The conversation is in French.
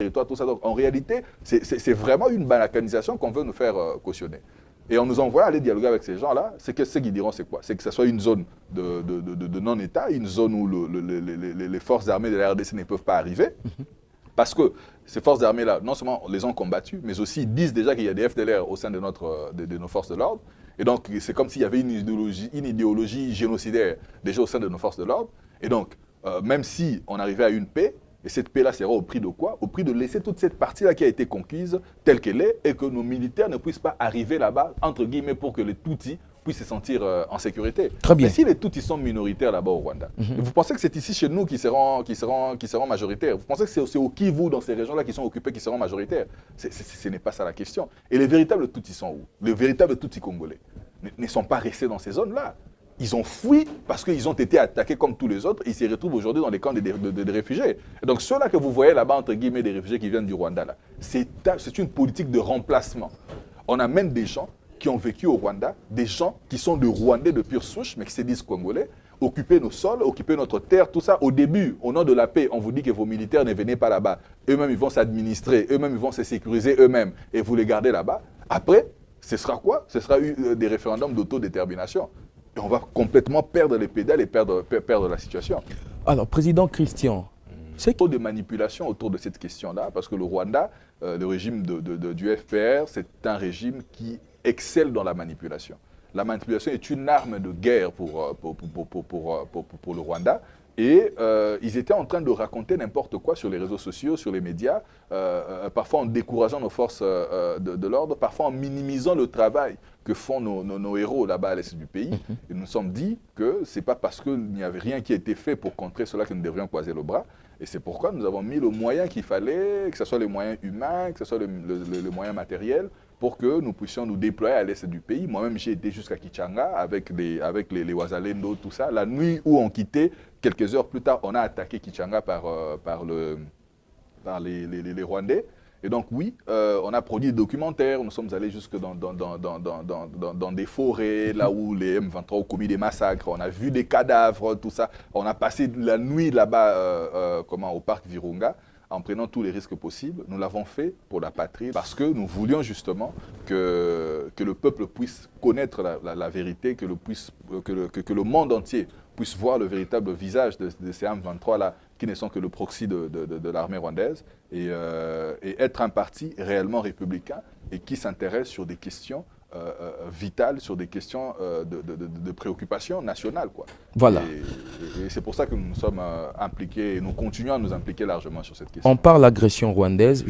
territoire, tout ça. Donc, en réalité, c'est vraiment une balkanisation qu'on veut nous faire cautionner. Et en nous envoyant aller dialoguer avec ces gens-là, c'est que ce qu'ils diront, c'est quoi? C'est que ce soit une zone de non-État, une zone où les forces armées de la RDC ne peuvent pas arriver. Parce que ces forces armées-là, non seulement les ont combattues, mais aussi ils disent déjà qu'il y a des FDLR au sein de nos forces de l'ordre. Et donc, c'est comme s'il y avait une idéologie génocidaire déjà au sein de nos forces de l'ordre. Et donc, même si on arrivait à une paix, et cette paix-là sera au prix de quoi? Au prix de laisser toute cette partie-là qui a été conquise telle qu'elle est et que nos militaires ne puissent pas arriver là-bas, entre guillemets, pour que les Tutsis puissent se sentir en sécurité. Très bien. Mais si les Tutsis sont minoritaires là-bas au Rwanda, et vous pensez que c'est ici chez nous qui seront majoritaires? Vous pensez que c'est au Kivu, dans ces régions-là qui sont occupées, qui seront majoritaires? Ce n'est pas ça la question. Et les véritables Tutsis sont où? Les véritables Tutsis congolais ne sont pas restés dans ces zones-là. Ils ont fui parce qu'ils ont été attaqués comme tous les autres. Ils se retrouvent aujourd'hui dans les camps de réfugiés. Et donc ceux-là que vous voyez là-bas, entre guillemets, des réfugiés qui viennent du Rwanda, c'est une politique de remplacement. On amène des gens qui ont vécu au Rwanda, des gens qui sont de Rwandais de pure souche, mais qui se disent congolais, occuper nos sols, occuper notre terre, tout ça. Au début, au nom de la paix, on vous dit que vos militaires ne venaient pas là-bas. Eux-mêmes, ils vont s'administrer, eux-mêmes, ils vont se sécuriser eux-mêmes, et vous les gardez là-bas. Après, ce sera quoi? Ce sera des référendums d'autodétermination. Et on va complètement perdre les pédales et perdre la situation. Alors, Président Christian, c'est trop de manipulation autour de cette question-là, parce que le Rwanda, le régime du FPR, c'est un régime qui excelle dans la manipulation. La manipulation est une arme de guerre pour le Rwanda. Et ils étaient en train de raconter n'importe quoi sur les réseaux sociaux, sur les médias, parfois en décourageant nos forces de l'ordre, parfois en minimisant le travail que font nos héros là-bas à l'est du pays. Et nous nous sommes dit que ce n'est pas parce qu'il n'y avait rien qui a été fait pour contrer cela que nous devrions croiser le bras. Et c'est pourquoi nous avons mis le moyen qu'il fallait, que ce soit les moyens humains, que ce soit le moyen matériel, pour que nous puissions nous déployer à l'est du pays. Moi-même, j'ai été jusqu'à Kichanga avec les Wazalendo, tout ça. La nuit où on quittait, quelques heures plus tard, on a attaqué Kichanga par les Rwandais. Et donc oui, on a produit des documentaires, nous sommes allés jusque dans des forêts, là où les M23 ont commis des massacres, on a vu des cadavres, tout ça. On a passé la nuit là-bas au parc Virunga, en prenant tous les risques possibles. Nous l'avons fait pour la patrie parce que nous voulions justement que le peuple puisse connaître la vérité, que le monde entier puisse voir le véritable visage de ces M23-là, qui ne sont que le proxy de l'armée rwandaise, et être un parti réellement républicain et qui s'intéresse sur des questions vitales, sur des questions de préoccupation nationale, quoi. Voilà. Et c'est pour ça que nous nous sommes impliqués, et nous continuons à nous impliquer largement sur cette question. On parle d'agression rwandaise.